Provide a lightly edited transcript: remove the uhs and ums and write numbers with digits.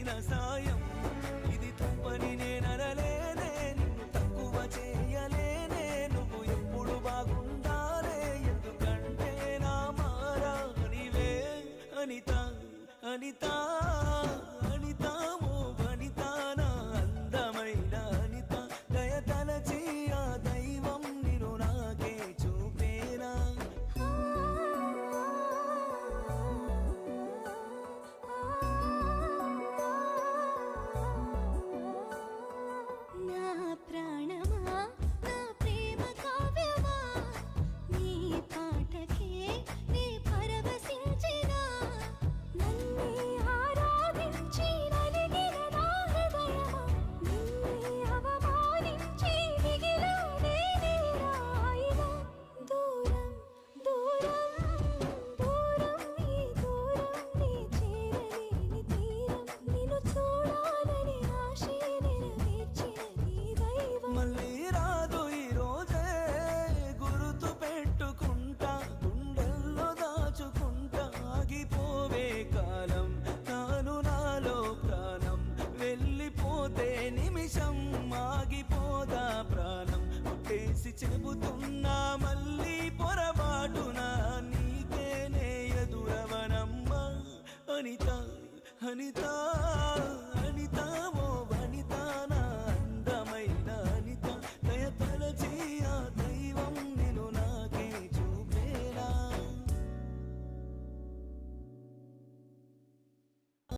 చేసిన సాయం ఇది తప్పని నేననలేనే, నిన్ను తక్కువ చేయలేనే, నువ్వు ఎప్పుడు బాగుండాలే, ఎందుకంటే నా మారానివే అనిత అనిత అనిత ఓ వనిత నా అందమైన అనిత, దయతలచి ఆ దైవం నిన్ను నాకే చూపేనా. నా ప్రాణమా నా ప్రేమ కావ్యమా, నీ పాటకే నీ పరవశించినా, నన్నే ఆరాధించి నలిగిన నా హృదయమా, నిన్నే అవమానించి మిగిలానే నీరాయినా. దూరం దూరం దూరం నీ దూరం, నీ చేరలేని తీరం, నిన్ను చూడాలని ఆశే నెరవేర్చిన నీ దైవం. మళ్ళీ రాదు ఈ రోజే గుర్తు పెట్టుకుంటా, గుండెల్లో దాచుకుంటా, ఆగిపోవే కాలం తాను నాలో ప్రాణం, వెళ్ళిపోతే నిమిషం ఆగిపోదా ప్రాణం, కొట్టేసి చెబుతున్నా మళ్ళీ పొరపాటున నీకేనే ఎదురవనమ్మా అనిత అనిత.